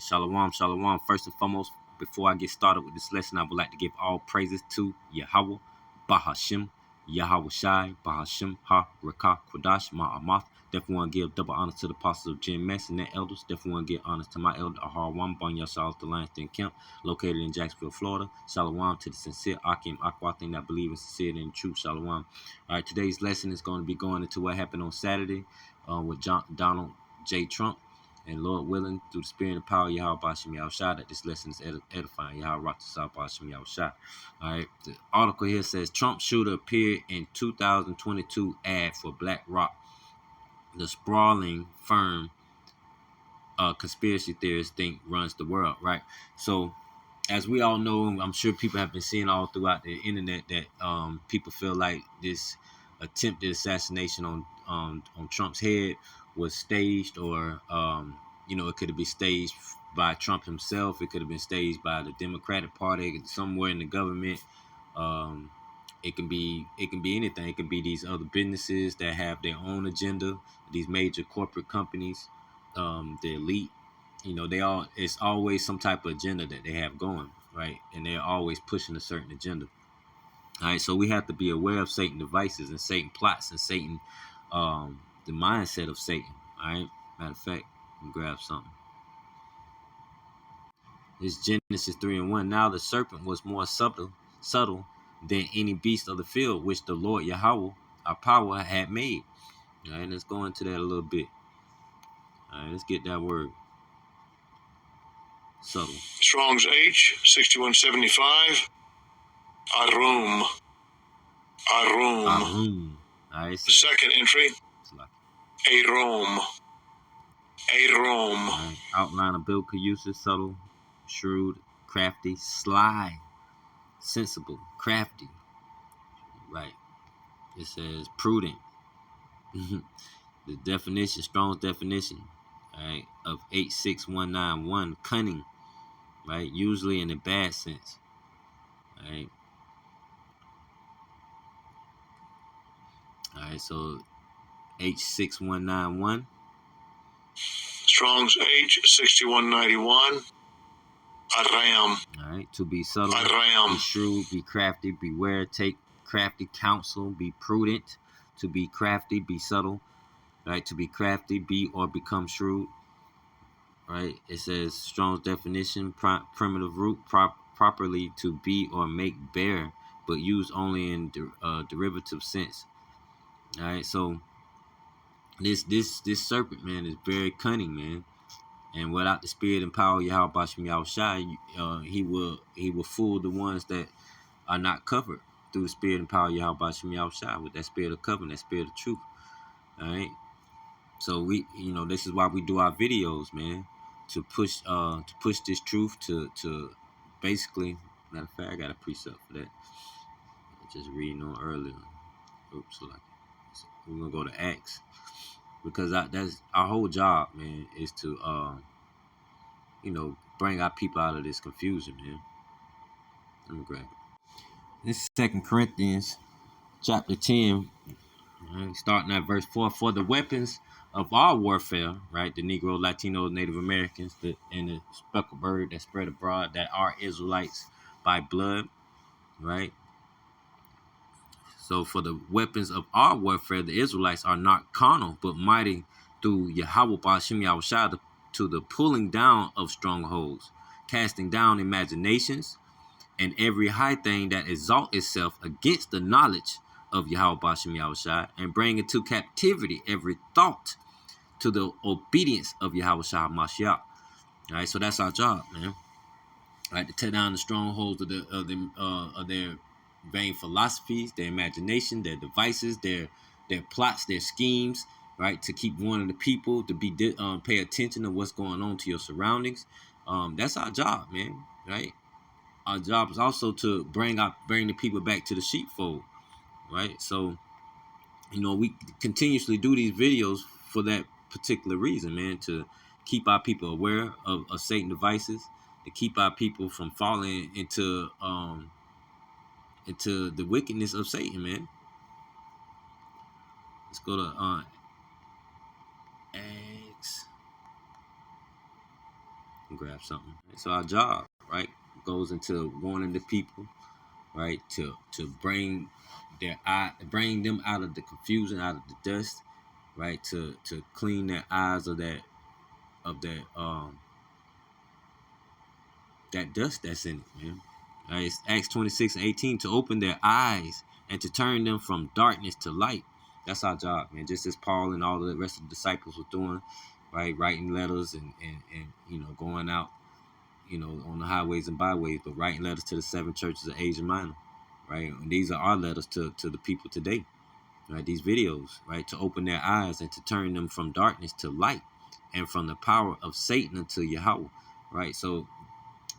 Shalom, shalom. First and foremost, before I get started with this lesson, I would like to give all praises to Yahweh, Bahashim, Yahweh Shai, Bahashim, Ha, Rakah, Kodash, Ma'amath. Definitely want to give double honor to the apostles of Jim Mess and their elders. Definitely want to give honors to my elder, Ahar Wam, Banya Shaul, the Lions Den Camp, located in Jacksonville, Florida. Shalom to the sincere Akim Akwathing that believe in sincerity and truth. Shalom. All right, today's lesson is going to be going into what happened on Saturday with Donald J. Trump. And Lord willing, through the spirit and power of Yahweh Bashim Yahushua, that this lesson is edifying. Yahweh Ratsasah Bashim Yahushua. All right. The article here says Trump shooter appeared in 2022 ad for BlackRock, the sprawling firm conspiracy theorists think runs the world. Right. So, as we all know, I'm sure people have been seeing all throughout the internet that people feel like this attempted assassination on Trump's head was staged, or it could have been staged by Trump himself. It could have been staged by the Democratic Party, somewhere in the government. It can be anything. It can be these other businesses that have their own agenda. These major corporate companies, the elite. It's always some type of agenda that they have going, right? And they're always pushing a certain agenda. All right, so we have to be aware of Satan devices and Satan plots and Satan, the mindset of Satan. All right, matter of fact, let me grab something. It's Genesis 3:1. Now the serpent was more subtle than any beast of the field which the Lord Yahweh, our power, had made. All right, let's go into that a little bit. All right, let's get that word. Subtle. Strong's H 6175. Arum. All right, so second entry. Arum. All right. Outline of biblical uses: subtle, shrewd, crafty, sly, sensible, crafty. Right. It says prudent. The definition, Strong's definition, right, of 86191, cunning, right, usually in a bad sense, right. All right, so H6191. Strong's H 6191. Aram. All right, to be subtle, Aram. be shrewd, be crafty, beware, take crafty counsel, be prudent. To be crafty, be subtle. Right, to be crafty, be or become shrewd. Right, it says Strong's definition, primitive root, properly to be or make bare, but used only in derivative sense. All right, so this serpent, man, is very cunning, man, and without the spirit and power of Yahweh Bashim Yahushai, he will fool the ones that are not covered through the spirit and power of Yahweh Bashim Yahushai, with that spirit of covenant, that spirit of truth. All right. So this is why we do our videos, man, to push this truth to basically. Matter of fact, I got a precept for that. I just reading on earlier. Oops, we're gonna go to Acts, because that's our whole job, man, is to bring our people out of this confusion, man. Let me grab it. This is 2 Corinthians chapter 10. Right, starting at verse 4, for the weapons of our warfare, right, the Negro, Latino, Native Americans, and the speckled bird that spread abroad, that are Israelites by blood, right? So for the weapons of our warfare, the Israelites are not carnal, but mighty through Yahweh Bashim Yahushua to the pulling down of strongholds, casting down imaginations, and every high thing that exalts itself against the knowledge of Yahweh Bashim Yahushua, and bring into captivity every thought to the obedience of Yahweh Shah Mashiach. All right, so that's our job, man. All right, to tear down the strongholds of their vain philosophies, their imagination, their devices, their plots, their schemes. Right, to keep warning the people to be pay attention to what's going on to your surroundings. That's our job, man. Right. Our job is also to bring the people back to the sheepfold. Right, so we continuously do these videos for that particular reason, man, to keep our people aware of Satan devices, to keep our people from falling into the wickedness of Satan, man. Let's go to Acts. and grab something. So our job, right, goes into warning the people, right, to bring bring them out of the confusion, out of the dust, right, to clean their eyes of that that dust that's in it, man. Right, it's Acts 26:18 to open their eyes and to turn them from darkness to light. That's our job, man. Just as Paul and all the rest of the disciples were doing, right, writing letters and going out, on the highways and byways, but writing letters to the 7 churches of Asia Minor, right? And these are our letters to the people today, right? These videos, right, to open their eyes and to turn them from darkness to light and from the power of Satan unto Yahweh, right? So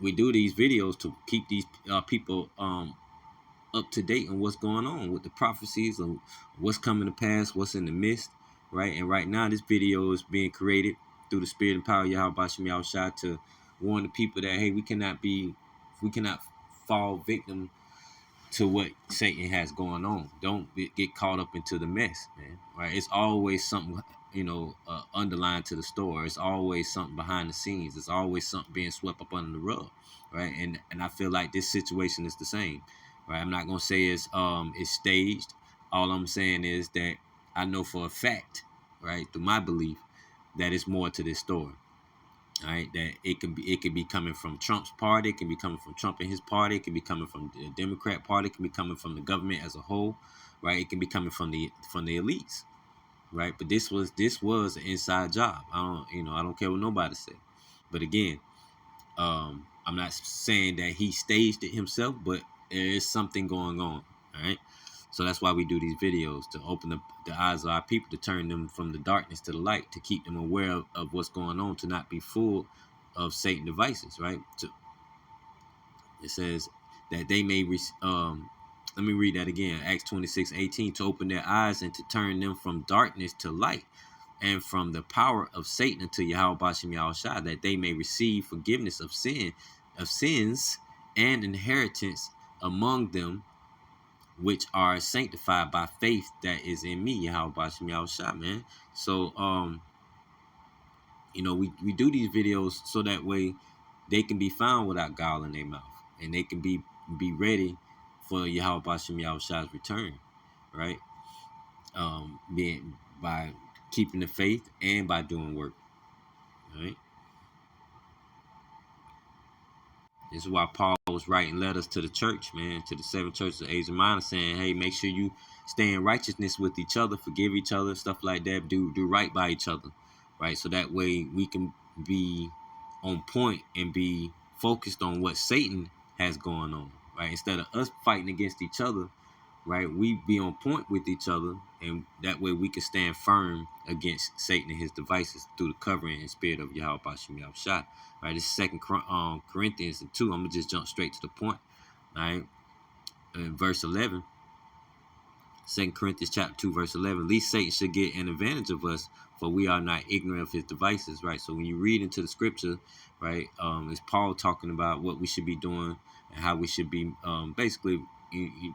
we do these videos to keep these people up to date on what's going on with the prophecies of what's coming to pass, what's in the midst, right? And right now, this video is being created through the spirit and power of Yahweh Bashem Yahushua to warn the people that, hey, we cannot fall victim to what Satan has going on. Don't get caught up into the mess, man. Right? It's always something, underlined to the story. It's always something behind the scenes. It's always something being swept up under the rug, right? And I feel like this situation is the same, right? I'm not gonna say it's staged. All I'm saying is that I know for a fact, right, through my belief, that it's more to this story. All right, that it could be coming from Trump's party, it can be coming from Trump and his party, it can be coming from the Democrat party, it can be coming from the government as a whole, right? It can be coming from the elites, right? But this was an inside job. I don't care what nobody say. But again, I'm not saying that he staged it himself, but there is something going on. All right. So that's why we do these videos, to open the eyes of our people, to turn them from the darkness to the light, to keep them aware of what's going on, to not be full of Satan devices, right? It says that they may, let me read that again, Acts 26:18, to open their eyes and to turn them from darkness to light and from the power of Satan unto Yahweh Bashem Yahushua, that they may receive forgiveness of sins and inheritance among them which are sanctified by faith that is in me, Yahweh Bashem Yahushua, man. So, we do these videos so that way they can be found without gall in their mouth, and they can be ready for Yahweh Bashem Yahushua's return, right? Being by keeping the faith and by doing work, right? This is why Paul was writing letters to the church, man, to the 7 churches of Asia Minor, saying, hey, make sure you stay in righteousness with each other, forgive each other, stuff like that, do right by each other, right? So that way we can be on point and be focused on what Satan has going on, right? Instead of us fighting against each other, right? We be on point with each other, and that way we can stand firm against Satan and his devices through the covering and spirit of Yahweh Bashem Yahushua. Right, this is 2 Corinthians 2. I'm gonna just jump straight to the point. All right, in verse 11, 2 Corinthians chapter 2, verse 11. Least Satan should get an advantage of us, for we are not ignorant of his devices. Right. So when you read into the scripture, right, it's Paul talking about what we should be doing and how we should be basically.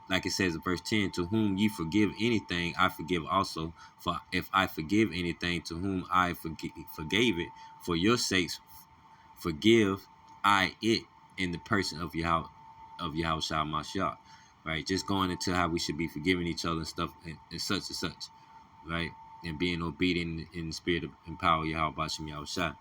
Like it says in verse 10, to whom ye forgive anything, I forgive also. For if I forgive anything to whom I forgave it, for your sakes forgive I it in the person of Yahushua Mashiach, right? Just going into how we should be forgiving each other and stuff and such, right? And being obedient in the spirit of and power of Yahweh Bashem Yahushua,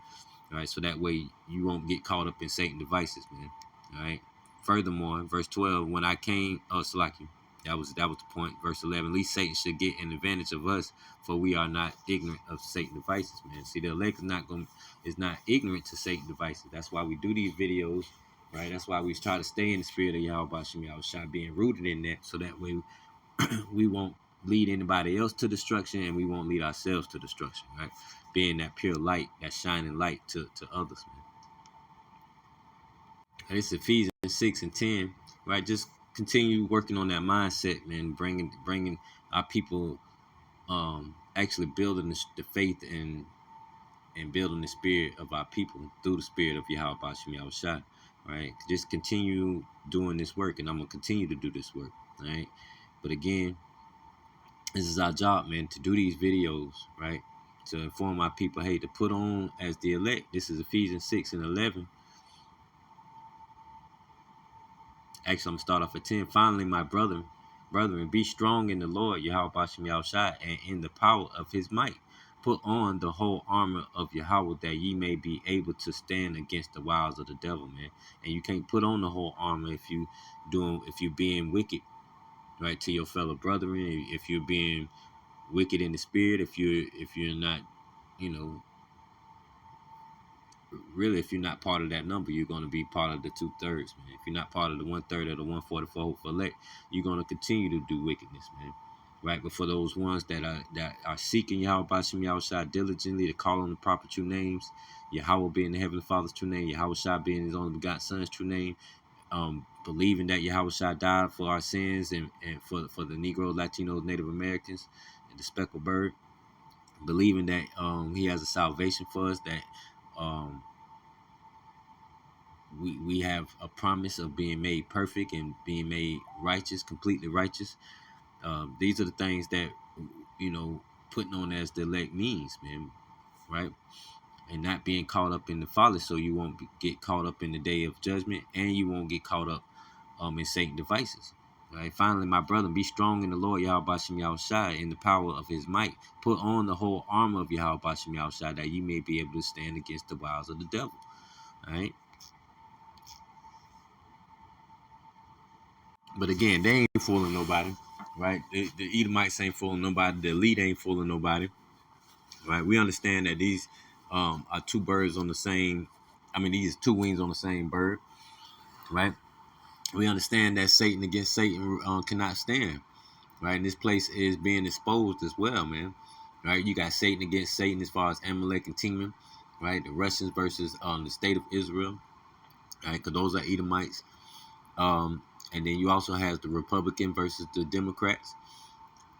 right? So that way you won't get caught up in Satan devices, man. All right. Furthermore, verse 12, when I came, Salaki, that was the point. Verse 11, least Satan should get an advantage of us, for we are not ignorant of Satan devices, man. See, the elect is not ignorant to Satan devices. That's why we do these videos, right? That's why we try to stay in the spirit of Yahweh Bashem Yahushua, being rooted in that, so that way we won't lead anybody else to destruction, and we won't lead ourselves to destruction, right? Being that pure light, that shining light to others, man. And it's Ephesians 6:10, right? Just continue working on that mindset, man. Bringing our people, actually building the faith and building the spirit of our people through the spirit of Yahweh Bashem Yahushua, right? Just continue doing this work, and I'm gonna continue to do this work, right? But again, this is our job, man, to do these videos, right? to inform my people, hey, to put on as the elect. This is Ephesians 6:11. Actually, I'm gonna start off at 10. Finally, my brethren, be strong in the Lord, Yahweh Bashem Yahushai, and in the power of his might. Put on the whole armor of Yahweh, that ye may be able to stand against the wiles of the devil, man. And you can't put on the whole armor if you being wicked, right, to your fellow brethren. If you're being wicked in the spirit, if you're not, you know, really, if you're not part of that number, you're going to be part of the 2/3, man. If you're not part of the 1/3 of the 144 for elect, you're going to continue to do wickedness, man. Right? But for those ones that are seeking Yahweh Bashem Yahushua diligently, to call on the proper true names, Yahweh being the Heavenly Father's true name, Yahweh Shai being his only begotten Son's true name, believing that Yahweh Shai died for our sins and for the Negro, Latinos, Native Americans, and the speckled bird, believing that he has a salvation for us, that we have a promise of being made perfect and being made righteous, completely righteous. These are the things that, you know, putting on as the elect means, man, right? And not being caught up in the folly, so you won't get caught up in the day of judgment, and you won't get caught up in Satan's devices. Right? Finally, my brother, be strong in the Lord, Yahweh Bashem Yahushai, in the power of his might. Put on the whole armor of Yahweh Bashem Yahushai, that you may be able to stand against the wiles of the devil. All right? But again, they ain't fooling nobody, right? The Edomites ain't fooling nobody. The elite ain't fooling nobody, right? We understand that these are two birds on the same. I mean, these two wings on the same bird, right? We understand that Satan against Satan cannot stand, right? And this place is being exposed as well, man. Right? You got Satan against Satan as far as Amalek and Timon, right? The Russians versus the state of Israel, right? Because those are Edomites. And then you also have the Republican versus the Democrats.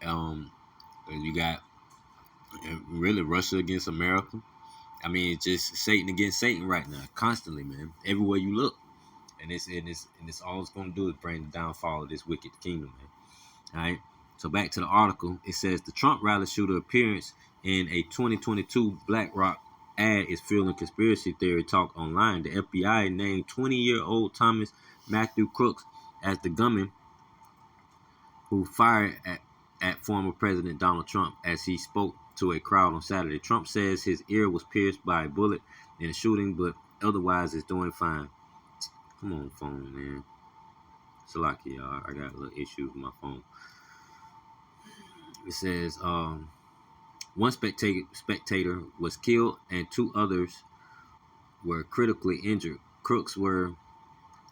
You got really Russia against America. I mean, it's just Satan against Satan right now, constantly, man. Everywhere you look, and it's all it's going to do is bring the downfall of this wicked kingdom, man. All right. So back to the article, it says the Trump rally shooter appearance in a 2022 BlackRock ad is fueling conspiracy theory talk online. The FBI named 20-year-old Thomas Matthew Crooks as the gunman who fired at former President Donald Trump as he spoke to a crowd on Saturday. Trump says his ear was pierced by a bullet in the shooting, but otherwise is doing fine. Come on, phone, man. Salaki, y'all. I got a little issue with my phone. It says one spectator was killed and two others were critically injured. Crooks were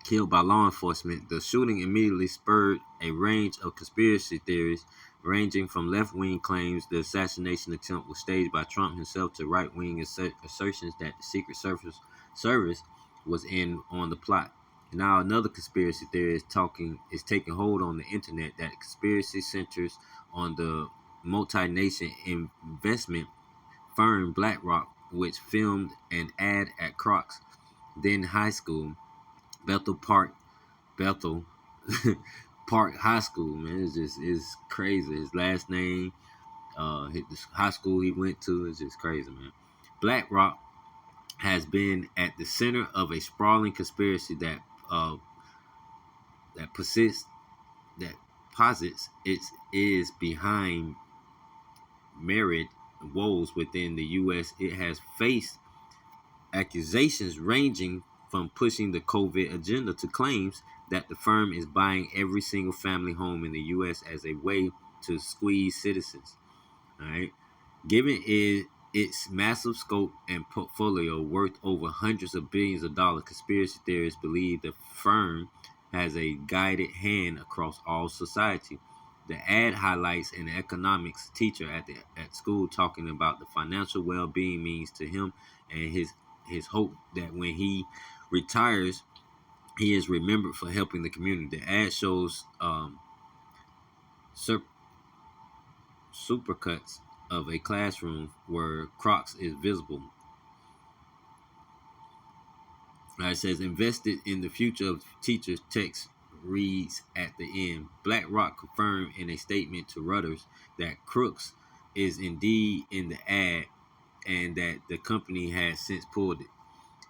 killed by law enforcement. The shooting immediately spurred a range of conspiracy theories, ranging from left-wing claims the assassination attempt was staged by Trump himself to right-wing assertions that the Secret Service was in on the plot. Now another conspiracy theory is taking hold on the internet, that the conspiracy centers on the multinational investment firm BlackRock, which filmed an ad at Crocs then high school, Bethel Park High School, man. It's crazy. His last name, his high school he went to, is just crazy, man. BlackRock has been at the center of a sprawling conspiracy that posits it is behind myriad woes within the U.S. It has faced accusations ranging from pushing the COVID agenda to claims that the firm is buying every single family home in the U.S. as a way to squeeze citizens. All right, given its massive scope and portfolio worth over hundreds of billions of dollars, conspiracy theorists believe the firm has a guided hand across all society. The ad highlights an economics teacher at school talking about the financial well-being means to him and his hope that when he retires, he is remembered for helping the community. The ad shows supercuts of a classroom where Crocs is visible. It says invested in the future of teachers. Text reads at the end. BlackRock confirmed in a statement to Reuters that Crooks is indeed in the ad and that the company has since pulled it.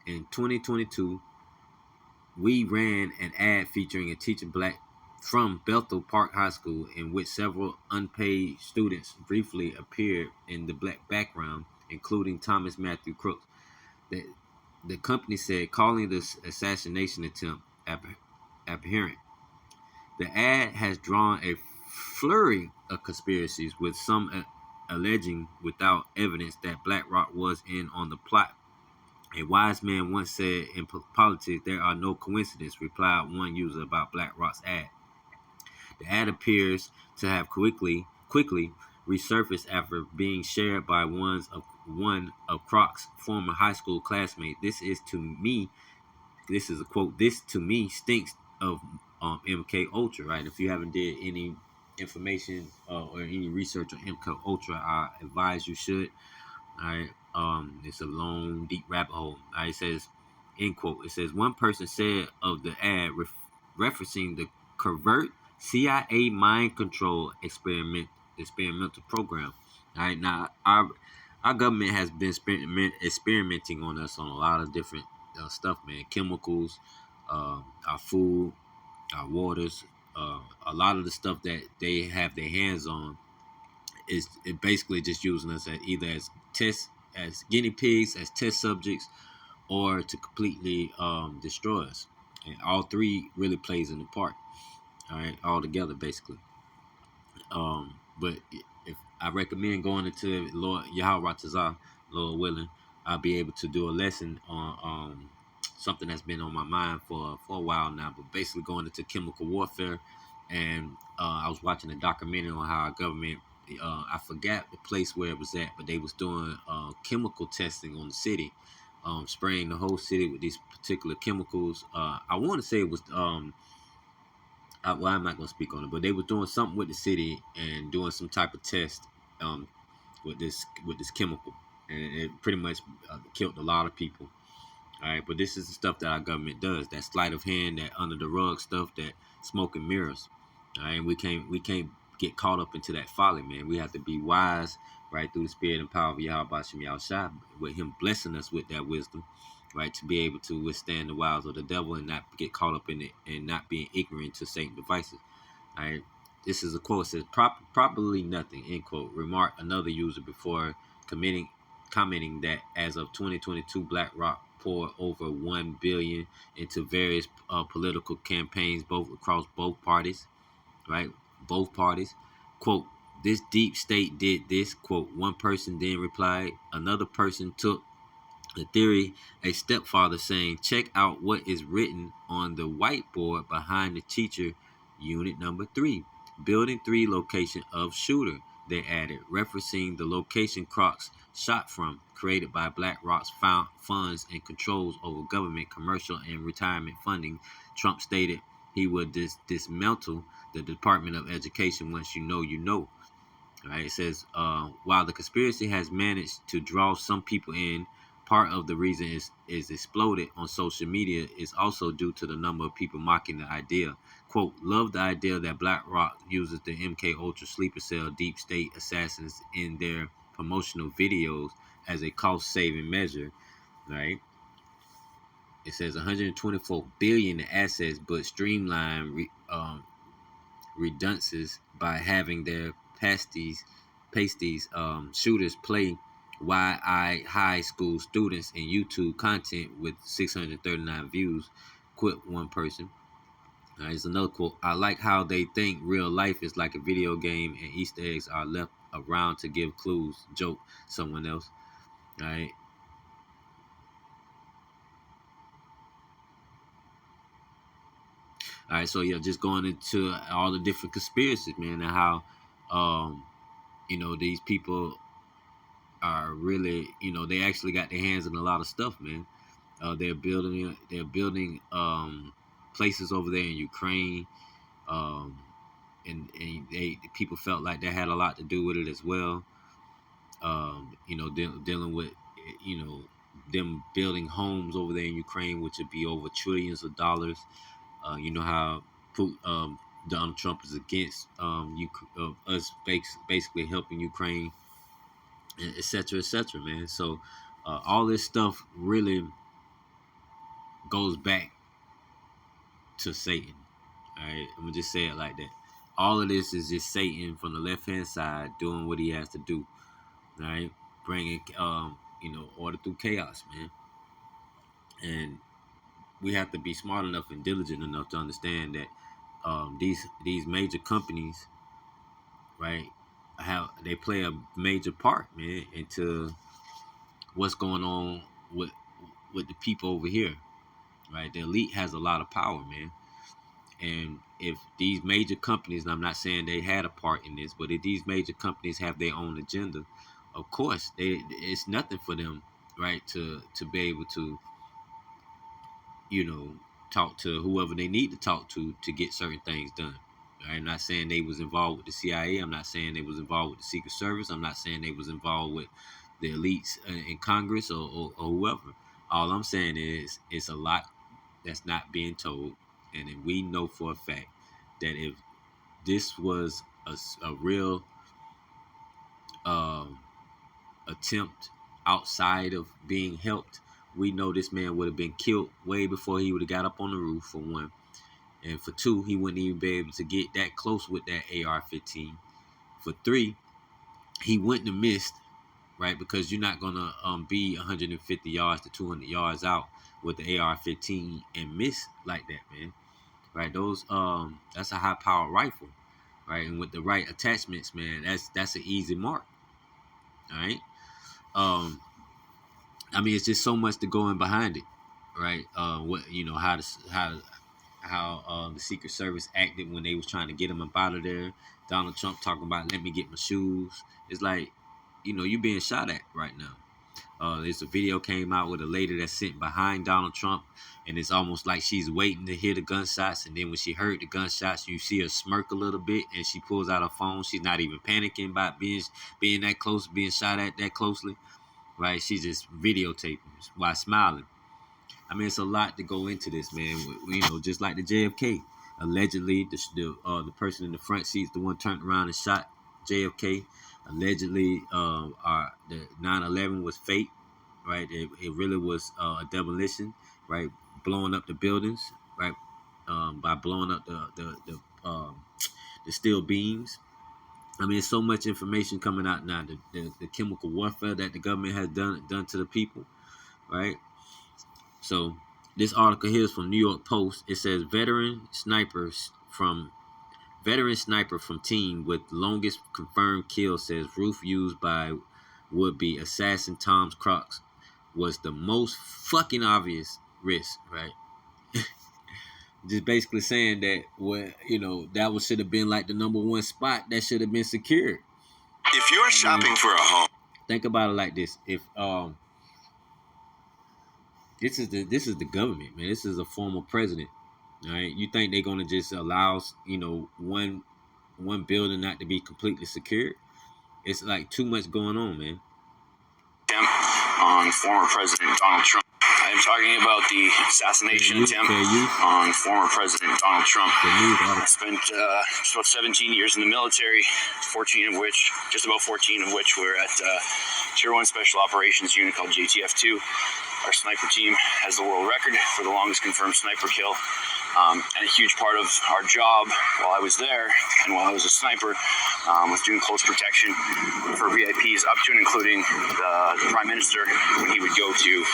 In 2022, we ran an ad featuring a teacher black from Bethel Park High School, in which several unpaid students briefly appeared in the black background, including Thomas Matthew Crooks. The, the company said, calling this assassination attempt apparent. The ad has drawn a flurry of conspiracies, with some alleging without evidence that BlackRock was in on the plot. A wise man once said, in politics, there are no coincidences, replied one user about BlackRock's ad. The ad appears to have quickly resurfaced after being shared by one of Croc's former high school classmates. This is a quote, "This to me stinks of MK Ultra," right? If you haven't did any information or any research on MK Ultra, I advise you should. All right. It's a long, deep rabbit hole. All right, it says, end quote. It says, one person said of the ad, referencing the covert CIA mind control experimental program. All right. Now, our government has been experimenting on us on a lot of different stuff, man. Chemicals, our food, our waters, a lot of the stuff that they have their hands on is it basically just using us either as guinea pigs, as test subjects, or to completely destroy us. And all three really plays in the part. All right, all together basically. But if I recommend going into Lord Yahweh Ratazah, Lord willing, I'll be able to do a lesson on something that's been on my mind for a while now. But basically going into chemical warfare, and I was watching a documentary on how our government. I forgot the place where it was at, but they was doing chemical testing on the city, spraying the whole city with these particular chemicals. I want to say it was I'm not gonna speak on it, but they were doing something with the city and doing some type of test um, with this chemical, and it pretty much killed a lot of people. All right, but this is the stuff that our government does. That sleight of hand, that under the rug stuff, that smoke and mirrors. All right, and we can't get caught up into that folly, man. We have to be wise, right, through the spirit and power of Yahweh Bashim Yahushua, with Him blessing us with that wisdom, right, to be able to withstand the wiles of the devil and not get caught up in it and not being ignorant to Satan's devices. All right, this is a quote. It says, probably nothing, end quote. Remarked another user before commenting that as of 2022, BlackRock poured over $1 billion into various political campaigns, both across both parties, right? Both parties. Quote, this deep state did this, quote. One person then replied. Another person took the theory a stepfather, saying, check out what is written on the whiteboard behind the teacher unit number 3. Building 3 location of shooter, they added, referencing the location Crocs shot from, created by BlackRock's funds and controls over government, commercial, and retirement funding. Trump stated he would dismantle the Department of Education. Once you know, you know. All right, it says, while the conspiracy has managed to draw some people in, part of the reason is exploded on social media is also due to the number of people mocking the idea. Quote, love the idea that BlackRock uses the MK Ultra sleeper cell deep state assassins in their promotional videos as a cost-saving measure, right? It says 124 billion in assets, but streamline redundancies by having their pasties shooters play YI high school students in YouTube content with 639 views. Quit one person. Here's another quote. I like how they think real life is like a video game and Easter eggs are left around to give clues. Joke someone else. All right. All right, so yeah, just going into all the different conspiracies, man, and how, these people are really, they actually got their hands in a lot of stuff, man. They're building places over there in Ukraine, um, and people felt like they had a lot to do with it as well. Dealing with, you know, them building homes over there in Ukraine, which would be over trillions of dollars. You know how Donald Trump is against us basically helping Ukraine. et cetera, man. So all this stuff really goes back to Satan. All right, I'm gonna just say it like that. All of this is just Satan from the left hand side doing what he has to do. All right, bringing order through chaos, man. And we have to be smart enough and diligent enough to understand that these major companies, right, how they play a major part, man, into what's going on with the people over here, right? The elite has a lot of power, man. And if these major companies, and I'm not saying they had a part in this, but if these major companies have their own agenda, of course, it's nothing for them, right, to be able to, you know, talk to whoever they need to talk to get certain things done. I'm not saying they was involved with the CIA. I'm not saying they was involved with the Secret Service. I'm not saying they was involved with the elites in Congress or whoever. All I'm saying is it's a lot that's not being told, and then we know for a fact that if this was a real um, attempt outside of being helped, we know this man would have been killed way before he would have got up on the roof, for one. And for two, he wouldn't even be able to get that close with that AR-15. For three, he wouldn't have missed, right? Because you're not going to be 150 yards to 200 yards out with the AR-15 and miss like that, man. Right? That's a high-powered rifle, right? And with the right attachments, man, that's an easy mark, all right? I mean, it's just so much to go in behind it, right? What how the Secret Service acted when they was trying to get him up out of there. Donald Trump talking about let me get my shoes. It's like, you being shot at right now. There's a video came out with a lady that's sitting behind Donald Trump, and it's almost like she's waiting to hear the gunshots. And then when she heard the gunshots, you see her smirk a little bit, and she pulls out her phone. She's not even panicking about being that close, being shot at that closely, right? She's just videotaping while smiling. I mean, it's a lot to go into this, man. Just like the JFK. Allegedly, the person in the front seat is the one turned around and shot JFK. Allegedly, the 9/11 was fake, right? It really was a demolition, right? Blowing up the buildings, right? By blowing up the steel beams. I mean, so much information coming out now. The chemical warfare that the government has done to the people, right? So this article here is from New York Post. It says veteran sniper from team with longest confirmed kill says roof used by would-be assassin Tom Crocs was the most fucking obvious risk, right? Just basically saying that that should have been like the number one spot that should have been secured. If you're shopping for a home, think about it like this: if this is the government, man. This is a former president. All right, you think they're gonna just allow one building not to be completely secured? It's like too much going on, man. On former President Donald Trump. I am talking about the assassination attempt on former President Donald Trump. I spent just about 17 years in the military, just about 14 of which were at Tier 1 Special Operations Unit called JTF-2. Our sniper team has the world record for the longest confirmed sniper kill. And a huge part of our job while I was there and while I was a sniper was doing close protection for VIPs up to and including the Prime Minister when he would go to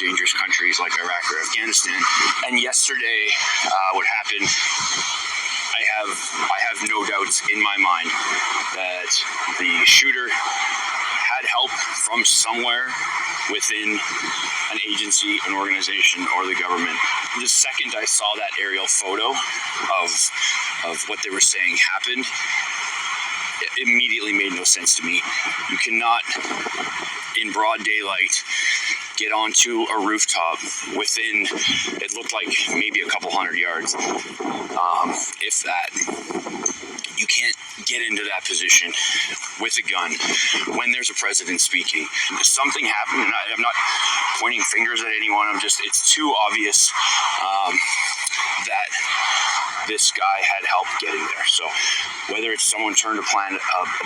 dangerous countries like Iraq or Afghanistan. And yesterday, what happened, I have no doubts in my mind that the shooter had help from somewhere within an agency, an organization, or the government. The second I saw that aerial photo of what they were saying happened, it immediately made no sense to me. You cannot, in broad daylight, get onto a rooftop within, it looked like maybe a couple hundred yards, if that. You can't get into that position with a gun when there's a president speaking. If something happened, and I'm not pointing fingers at anyone, it's too obvious that this guy had help getting there. So whether if someone turned a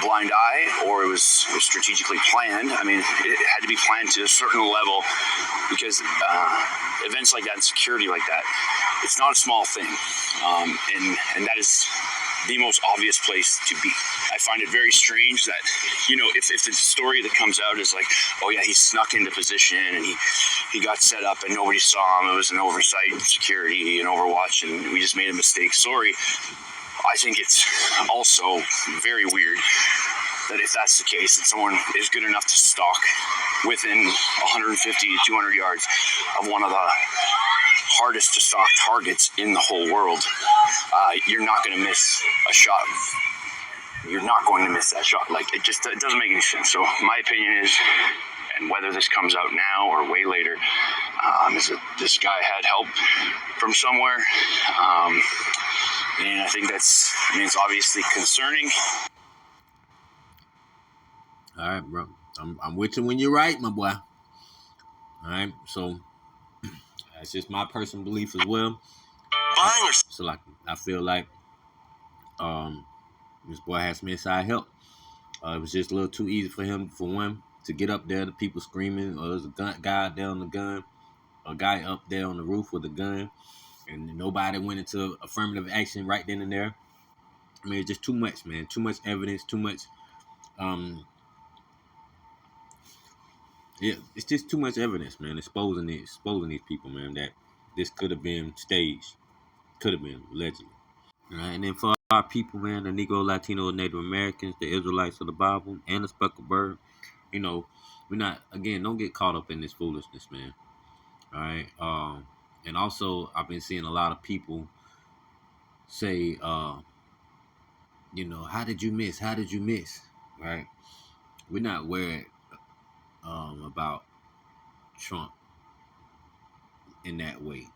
blind eye or it was strategically planned. I mean, it had to be planned to a certain level because events like that and security like that, it's not a small thing. And that is the most obvious place to be. I find it very strange that, if the story that comes out is like, oh yeah, he snuck into position and he got set up and nobody saw him, it was an oversight, security and Overwatch, and we just made a mistake, sorry. I think it's also very weird that if that's the case, that someone is good enough to stalk within 150 to 200 yards of one of the hardest to stalk targets in the whole world, you're not going to miss a shot. You're not going to miss that shot. Like, it doesn't make any sense. So my opinion is, and whether this comes out now or way later, is that this guy had help from somewhere. And I think it's obviously concerning. All right, bro. I'm with you when you're right, my boy. All right, so that's just my personal belief as well. So like, I feel like this boy has some inside help. It was just a little too easy for him, for one, to get up there, the people screaming, or there's a guy there on the gun, a guy up there on the roof with a gun, and nobody went into affirmative action right then and there. I mean, it's just too much, man. Too much evidence, too much. Yeah, it's just too much evidence, man. Exposing these people, man. That this could have been staged, could have been allegedly. All right, and then for our people, man, the Negro, Latino, Native Americans, the Israelites of the Bible, and the speckled bird, we're not, again, don't get caught up in this foolishness, man. All right. And also, I've been seeing a lot of people say, how did you miss? How did you miss? Right? We're not worried about Trump in that way.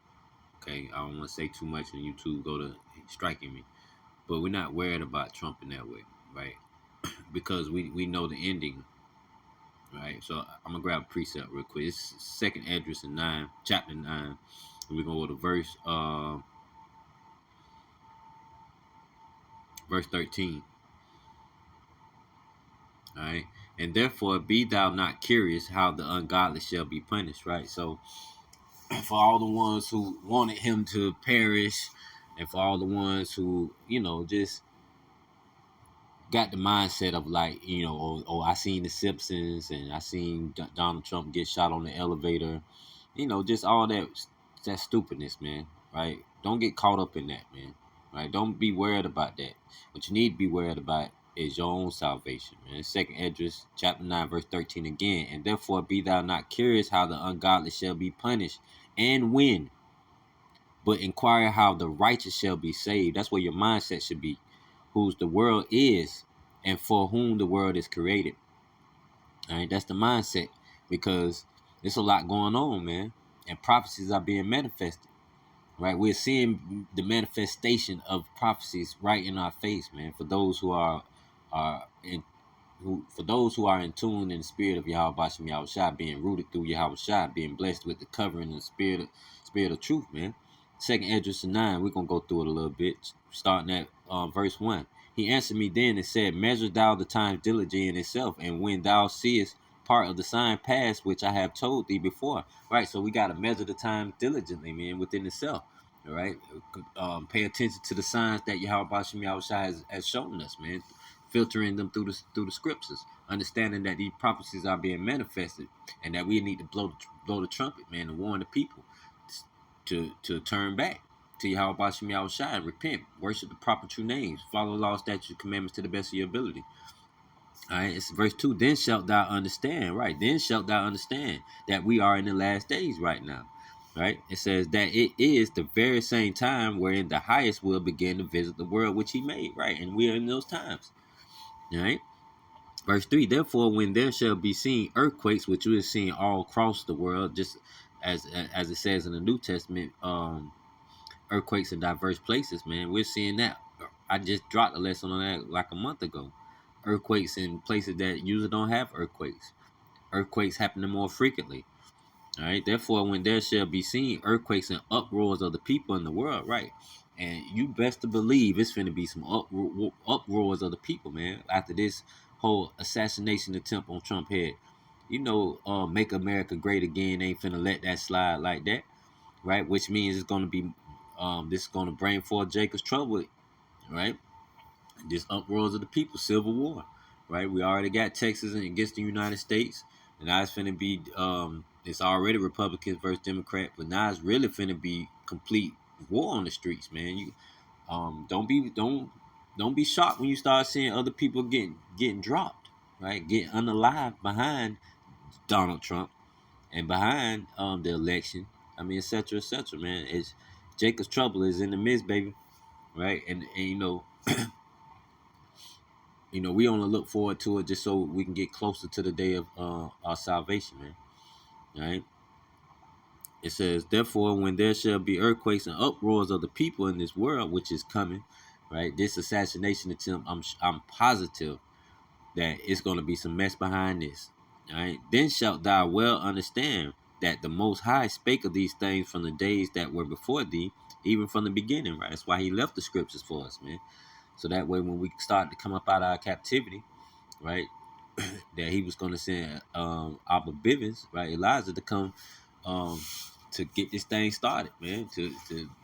Okay, I don't want to say too much, and YouTube go to striking me, but we're not worried about Trump in that way, right? Because we know the ending, right? So I'm gonna grab a precept real quick. It's Second Esdras in chapter 9, and we're gonna go to verse 13. All right, and therefore be thou not curious how the ungodly shall be punished, right? So for all the ones who wanted him to perish, and for all the ones who, just got the mindset of like, I seen The Simpsons and I seen Donald Trump get shot on the elevator, just all that stupidness, man, right? Don't get caught up in that, man, right? Don't be worried about that. What you need to be worried about is your own salvation, man. Second Esdras, chapter 9, verse 13 again. And therefore be thou not curious how the ungodly shall be punished, and when, but inquire how the righteous shall be saved. That's where your mindset should be. Whose the world is, and for whom the world is created. All right, that's the mindset, because there's a lot going on, man, and prophecies are being manifested. Right, we're seeing the manifestation of prophecies right in our face, man. For those who are in tune in the spirit of Yahweh Bashem Yahushua, being rooted through Yahweh Shai, being blessed with the covering and spirit of truth, man. Second Esdras 9, we're gonna go through it a little bit, starting at verse 1. He answered me then and said, measure thou the times diligently in itself, and when thou seest part of the sign pass, which I have told thee before. Right, so we got to measure the time diligently, man, within itself. All right, pay attention to the signs that Yahweh Bashem Yahushua has shown us, man, filtering them through the scriptures, understanding that these prophecies are being manifested, and that we need to blow the trumpet, man, to warn the people to turn back to Yahweh Bashem Yahushua, repent, worship the proper true names, follow law, statutes, commandments to the best of your ability. All right, it's verse 2. Then shalt thou understand, right? Then shalt thou understand that we are in the last days right now, right? It says that it is the very same time wherein the highest will begin to visit the world which he made, right? And we are in those times, all right? Verse 3, therefore, when there shall be seen earthquakes, which we are seeing all across the world, just as it says in the New Testament, earthquakes in diverse places, man. We're seeing that. I just dropped a lesson on that like a month ago. Earthquakes in places that usually don't have earthquakes. Earthquakes happening more frequently. All right. Therefore, when there shall be seen earthquakes and uproars of the people in the world, right? And you best to believe it's finna be some uproars of the people, man, after this whole assassination attempt on Trump head. Make America great again ain't finna let that slide like that, right? Which means it's gonna be, this is gonna bring forth Jacob's trouble, right? This uproars of the people, civil war, right? We already got Texas against the United States, and now it's finna be, it's already Republicans versus Democrat, but now it's really finna be complete war on the streets, man. Don't be shocked when you start seeing other people getting dropped, right? Getting unalive behind Donald Trump and behind the election. I mean, et cetera, man. It's Jacob's trouble is in the midst, baby, right? And we only look forward to it just so we can get closer to the day of our salvation, man. Right? It says, therefore, when there shall be earthquakes and uproars of the people in this world, which is coming, right? This assassination attempt, I'm positive that it's going to be some mess behind this. All right. Then shalt thou well understand that the Most High spake of these things from the days that were before thee, even from the beginning, right? That's why he left the scriptures for us, man. So that way, when we start to come up out of our captivity, right, that he was going to send Abba Bivens, right, Elijah, to come to get this thing started, man, to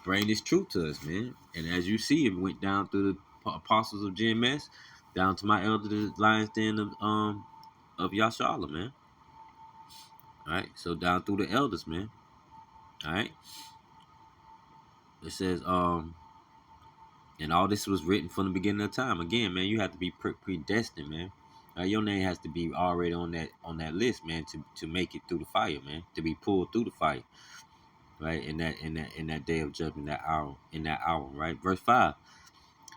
bring this truth to us, man. And as you see, it went down through the apostles of GMS, down to my elder, the lion's den of Yashala, man. All right, so down through the elders, man. All right, it says and all this was written from the beginning of time. Again, man, you have to be predestined, man. Your name has to be already on that list, man, to make it through the fire, man, to be pulled through the fire, right? In that day of judgment, in that hour, right? Verse 5.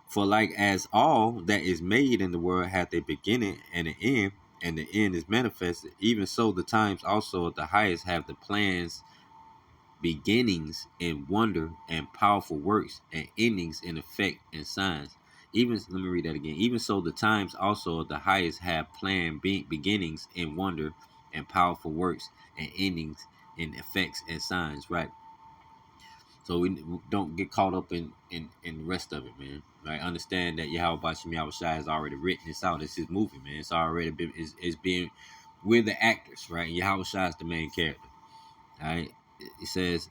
For like as all that is made in the world hath a beginning and an end, and the end is manifested, even so the times also of the highest have the plans, beginnings in wonder and powerful works, and endings in effect and signs. Let me read that again. Even so the times also of the highest have planned beginnings in wonder and powerful works, and endings in effects and signs, right? So we don't get caught up in the rest of it, man. Right? Understand that Yahweh Bashim Yahushai has already written this out. It's his movie, man. It's already been, it's being, we're the actors, right? Yahushai is the main character. All right? It says,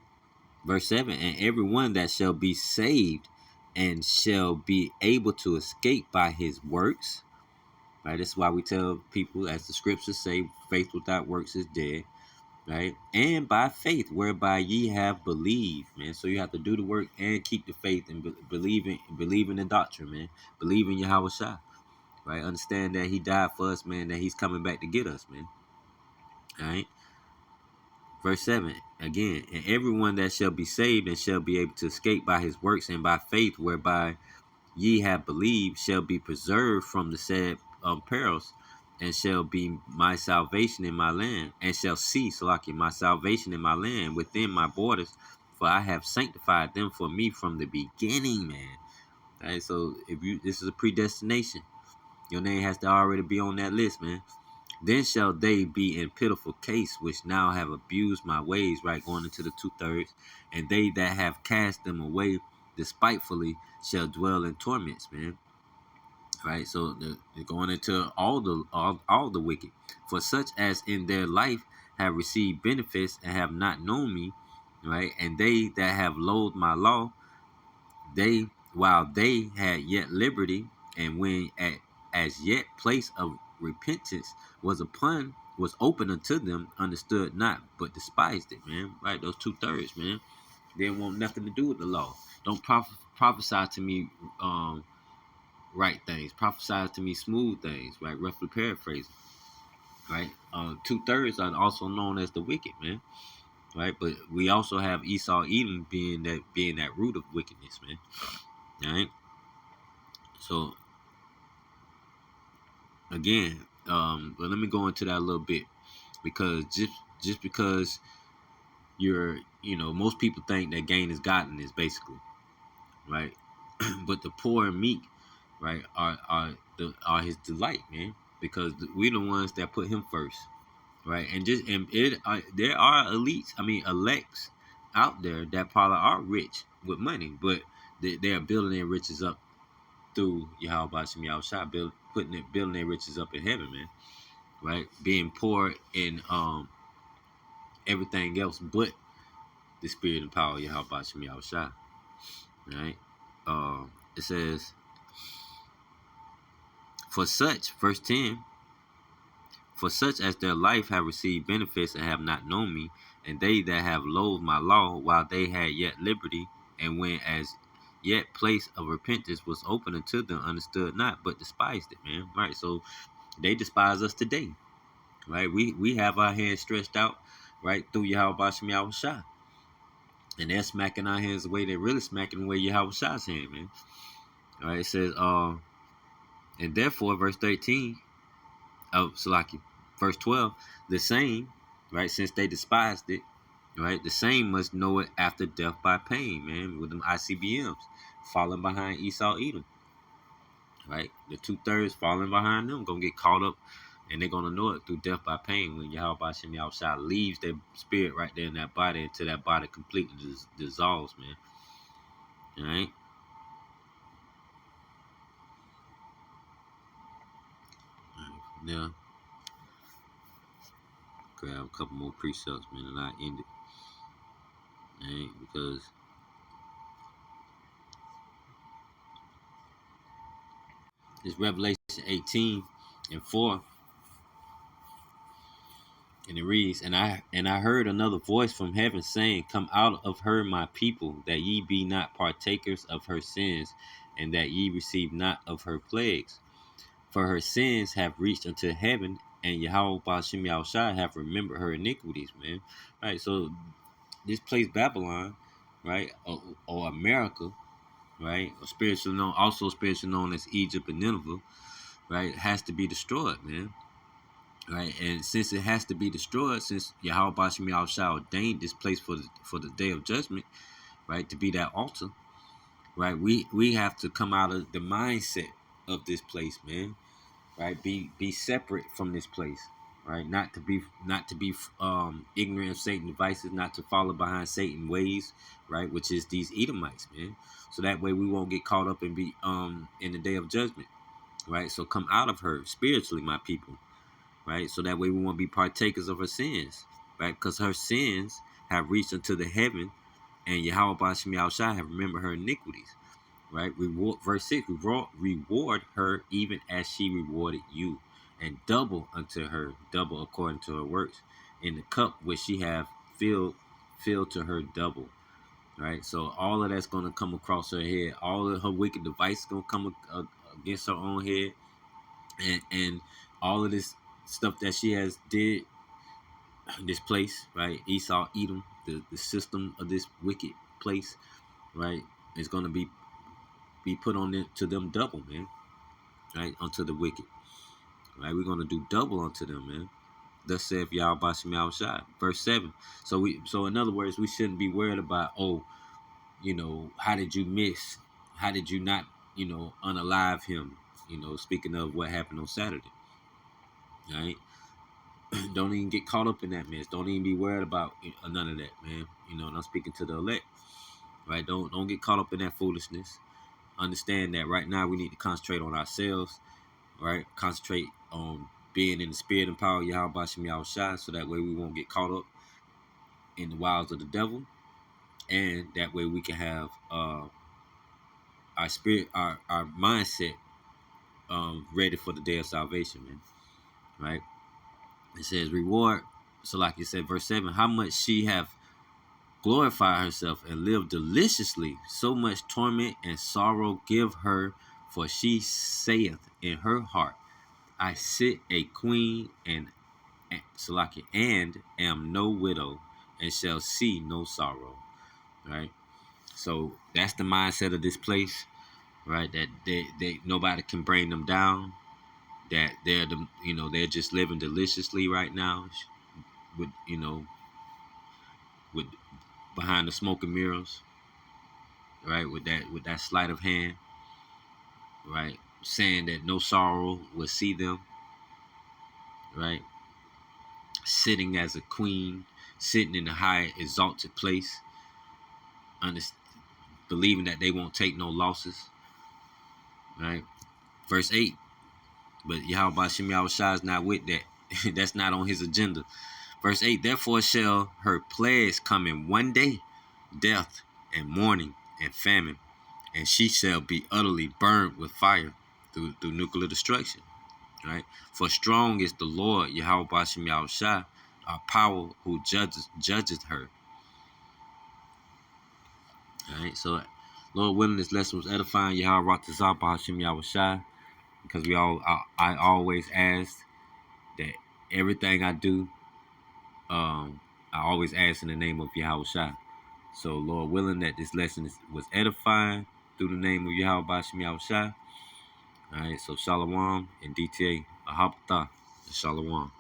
verse 7, and everyone that shall be saved and shall be able to escape by his works, right? That's why we tell people, as the scriptures say, faith without works is dead. Right, and by faith whereby ye have believed, man. So you have to do the work and keep the faith and believe in the doctrine, man. Believe in Yahweh Shai, right? Understand that he died for us, man. That he's coming back to get us, man. All right. Verse 7 again, and everyone that shall be saved and shall be able to escape by his works and by faith whereby ye have believed shall be preserved from the said perils, and shall be my salvation in my land, and shall see, Salaki, my salvation in my land within my borders, for I have sanctified them for me from the beginning, man. All right, so this is a predestination. Your name has to already be on that list, man. Then shall they be in pitiful case, which now have abused my ways, right, going into the 2/3, and they that have cast them away despitefully shall dwell in torments, man. Right, so they're going into all the wicked, for such as in their life have received benefits and have not known me, right, and they that have loathed my law, they while they had yet liberty, and when as yet place of repentance was open unto them, understood not, but despised it, man. Right, those 2/3, man. They didn't want nothing to do with the law. Don't prophesy to me right things. Prophesy to me smooth things, right? Roughly paraphrasing, right? 2/3 are also known as the wicked, man, right? But we also have Esau, Edom being that root of wickedness, man. All right. So again, but let me go into that a little bit, because just because most people think that gain is godliness, basically, right? But the poor and meek, right, are his delight, man, because we the ones that put him first, right? And there are elects out there that probably are rich with money, but They are building their riches up through Yahweh Bashim Yahushua, building their riches up in heaven, man. Right? Being poor in everything else but the spirit and power of Yahweh Bashim Yahushua. Right? It says, for such, verse 10, for such as their life have received benefits and have not known me, and they that have loathed my law while they had yet liberty, and when as yet place of repentance was open unto them, understood not, but despised it, man. Right? So they despise us today. Right? We have our hands stretched out, right, through Yahweh Bashim Yahushua. And they're smacking our hands the way they're really smacking away Yahweh Shah's hand, man. All right, it says, and therefore, verse 13, Salaki, verse 12, the same, right, since they despised it, right, the same must know it after death by pain, man, with them ICBMs falling behind Esau Edom, right? The 2/3 falling behind them gonna get caught up, and they're gonna know it through death by pain when Yahweh Bashim Yahushua leaves their spirit right there in that body until that body completely dissolves, man. All right. Now, grab a couple more precepts, man, and I end it. Right? Because it's Revelation 18:4, and it reads, and I heard another voice from heaven saying, come out of her, my people, that ye be not partakers of her sins, and that ye receive not of her plagues. For her sins have reached unto heaven, and Yahweh Bashim Yahushua have remembered her iniquities, man. Right, so this place Babylon, right, or America, right, or also spiritually known as Egypt and Nineveh, right, has to be destroyed, man. Right, and since it has to be destroyed, since Yahweh Bashim Yahushua ordained this place for the day of judgment, right, to be that altar, right, we have to come out of the mindset of this place, man. Right, be separate from this place, right, not to be ignorant of Satan's devices, not to follow behind Satan's ways, right, which is these Edomites, man. So that way we won't get caught up and be in the day of judgment, right. So come out of her spiritually, my people, right, so that way we won't be partakers of her sins, right, because her sins have reached unto the heaven, and Yahweh Bashim Yahushua have remembered her iniquities. Right, reward, verse 6, reward her even as she rewarded you, and double unto her, double according to her works, in the cup which she have filled to her double. Right, so all of that's going to come across her head, all of her wicked devices going to come against her own head, and all of this stuff that she has did in this place, right, Esau Edom, the system of this wicked place, right, is going to be put on it to them double, man. Right, unto the wicked. Right, we're gonna do double unto them, man. Thus saith Yahweh Bashim Yahushua. Verse 7. So in other words, we shouldn't be worried about, how did you miss? How did you not, unalive him? Speaking of what happened on Saturday. Right? Don't even get caught up in that mess. Don't even be worried about none of that, man. And I'm speaking to the elect. Right? Don't get caught up in that foolishness. Understand that right now we need to concentrate on ourselves, right? Concentrate on being in the spirit and power of Yahweh Bashim Yahushua, so that way we won't get caught up in the wiles of the devil, and that way we can have our spirit, our mindset ready for the day of salvation, man. Right? It says reward. So like you said, verse 7, how much she have glorify herself and live deliciously, so much torment and sorrow give her, for she saith in her heart, I sit a queen and am no widow, and shall see no sorrow. Right? So that's the mindset of this place, right? That they nobody can bring them down. That they're just living deliciously right now, with with behind the smoke and mirrors, right, with that sleight of hand, right, saying that no sorrow will see them, right, sitting as a queen, sitting in a high exalted place, believing that they won't take no losses. Right? Verse 8. But Yahweh Hashem Yahushua is not with that. That's not on his agenda. Verse 8. Therefore shall her plagues come in one day, death and mourning and famine, and she shall be utterly burned with fire through nuclear destruction. Right? For strong is the Lord Yahweh Hashem Yahushua, our power who judges her. All right, so Lord willing, this lesson was edifying. Yahweh Ratazah Hashem Yahushua, because I always ask that everything I do, I always ask in the name of Yahushua. So Lord willing, that this lesson was edifying through the name of Yahweh Hashem Yahushua. All right, so Shalom and DTA Ahabta, Shalom.